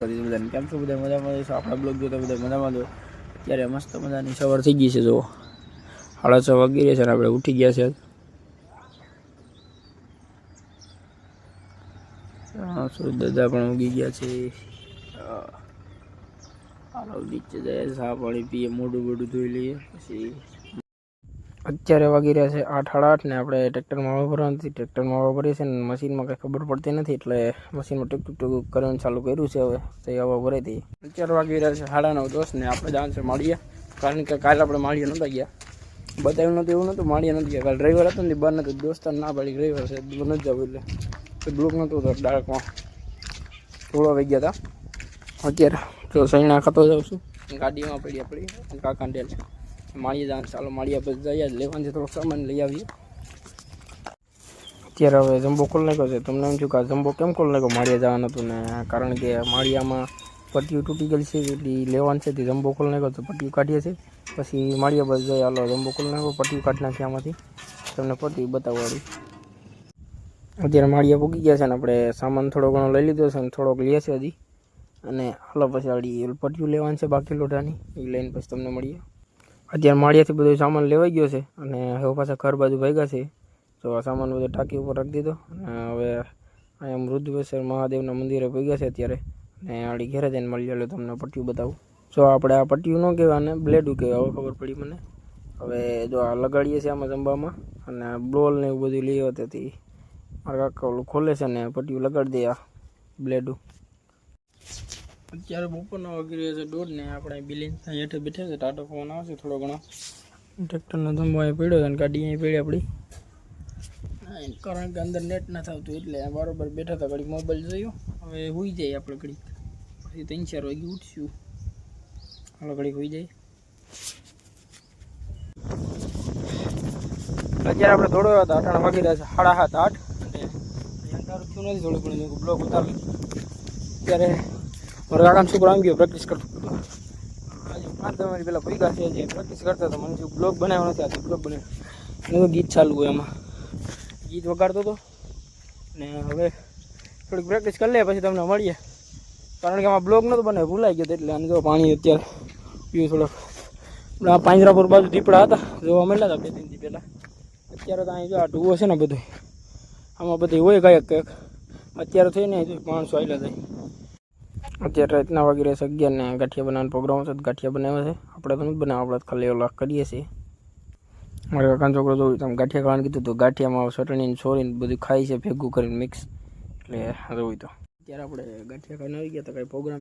બધાને કેમ છો? બધા મજામાં જઈશું. આપણા બ્લોગ જોતા બધા મજામાં જો. અત્યારે મસ્ત મજાની સવાર થઈ ગઈ છે. જો 6:30 વાગી રહ્યા છે અને આપણે ઉઠી ગયા છે. સુરત દાદા પણ ઉગી ગયા છે. હાલો નીચે જાય, ચા પાણી પીએ, મોઢું બોઢું ધોઈ લઈએ. પછી અત્યારે વાગી રહ્યા છે 8:30 ને આપણે ટ્રેક્ટરમાં હવા ભરવાની હતી. ટ્રેક્ટરમાં હવા ભરીએ છે ને મશીનમાં કંઈ ખબર પડતી નથી, એટલે મશીનમાં ટૂંક ટૂંક કરવાનું ચાલુ કર્યું છે. હવે તે હવા ભરી હતી. અત્યારે વાગી રહ્યા છે 9:30 ને આપણે જવાનું છે માળીએ, કારણ કે કાલે આપણે માળીએ નહોતા ગયા. બતાવ્યું નહોતું, એવું નહોતું માળીએ નથી ગયા. કાલે ડ્રાઈવર હતો ને બહાર નહોતું, દોસ્તાર ના પાડી ડ્રાઈવર છે નથી જવું, એટલે બ્લોક નહોતું તો ડાયરેક્ટમાં થોડો વાગી ગયા હતા. અત્યારે જો સૈણા ખાતો જાઉં છું, ગાડીમાં પડી આપણી કાકા ડેલ માળીએ જવાનું. ચાલો માળીએ પછી જઈએ, લેવાનું છે થોડોક સામાન લઈ આવીએ. અત્યારે હવે જમ્બો ખોલ નાખ્યો છે. તમને એમ થયું કે આ જમ્બો કેમ ખોલ નાખ્યો? માળીએ જવાનું હતું ને, કારણ કે માળિયામાં પટ્ટીઓ તૂટી ગયેલી છે, એટલી લેવાનું છે. તે જમ્બો ખોલ નાખ્યો તો પટ્ટીઓ કાઢીએ છીએ, પછી માળીએ બસ જઈએ. હાલો જમ્બો ખોલ નાખ્યો, પટ્ટીઓ કાઢી નાખી આમાંથી, તમને પટ્ટી બતાવવાળી. અત્યારે માળીએ પૂગી ગયા છે ને આપણે સામાન થોડો ઘણો લઈ લીધો છે ને થોડોક લઈએ છીએ હજી. અને હાલો પછી આડી પટ્ટીઓ લેવાની છે બાકી લોઢાની, એ લઈને પછી તમને મળીએ. અત્યારે માળિયાથી બધો સામાન લેવાઈ ગયો છે અને હવે પાછા ઘર બાજુ ભાગ્યા છે. તો આ સામાન બધો ટાંકી ઉપર રાખી દીધો અને હવે અહીંયા મૃદવેશ્વર મહાદેવના મંદિરે ભાગ્યા છે અત્યારે. અને આડી ઘેરે જઈને મળી લે તમને પટ્ટીઓ બતાવું. જો આપણે આ પટ્ટીઓ ન કહેવાય અને બ્લેડું કહેવાય, હવે ખબર પડી મને. હવે જો આ લગાડીએ છીએ આમાં જંબામાં, અને બ્લોલ ને એવું બધું લઈ હતી. મારા કાકા ઓલું ખોલે છે ને પટ્ટીઓ લગાડી દે આ બ્લેડું. અત્યારે બપોરના વાગી રહ્યા છે 1:30 ને આપણે બિલિંગ હેઠે બેઠા છે. ટાટો ફોન આવશે થોડો ઘણો. ટ્રેક્ટરનો ધંબો અહીં પડ્યો છે અને ગાડી અહીં પડી આપણી, કારણ કે અંદર નેટ ના થતું એટલે બરાબર બેઠા હતા. ઘડી મોબાઈલ જોયો, હવે હોઈ જાય આપણે ઘડી, પછી 3-4 વાગે ઉઠશું. હાલો ઘડી હોઈ જાય. અત્યારે આપણે દોડ્યા હતા, 8 વાગી રહ્યા છે 7:30 અને અંધારું થયું નથી, થોડું ઘણું બ્લોક ઉતારી. અત્યારે મારા કાકાનો છોકરો આમ ગયો પ્રેક્ટિસ કરતો હતો. આજે 5-10 મિનિટ પહેલાં ભેગા છે, જે પ્રેક્ટિસ કરતા હતા. મને જેવું બ્લોગ બનાવ્યો નથી, આજે બ્લોગ બનાવ્યો. ગીત ચાલુ હોય એમાં, ગીત વગાડતો હતો. ને હવે થોડીક પ્રેક્ટિસ કરી લે પછી તમને મળીએ, કારણ કે આમાં બ્લોગ નહોતો બનાવ્યો, ભૂલાઈ ગયો એટલે. અને જો પાણી અત્યારે પીવું થોડોક. આ પાંજરાપુર બાજુ દીપડા હતા, જોવા મળ્યા હતા 2-3 દી પહેલાં. અત્યારે તો અહીં જો આ ઢૂવો છે ને બધું, આમાં બધી હોય કાંઈક કંઈક. અત્યારે થઈને માણસો આવેલા થાય. અત્યારે રાતના વાગી રહ્યા છે 11 ને ગાંઠિયા બનાવવાનો પ્રોગ્રામ છે. ગાંઠિયા બનાવ્યા છે, આપણે તો નથી બનાવવા, આપણે ખાલી ઓલા કરીએ છીએ. મારા કાકાનો છોકરો જોયું તમે ગાંઠિયા ખાવાનું કીધું તો ગાંઠિયામાં ચટણી છોરીને બધું ખાય છે ભેગું કરીને મિક્સ, એટલે જોયું તો. અત્યારે આપણે ગાંઠિયા ખાઈને આવી ગયા તો કાંઈ પ્રોગ્રામ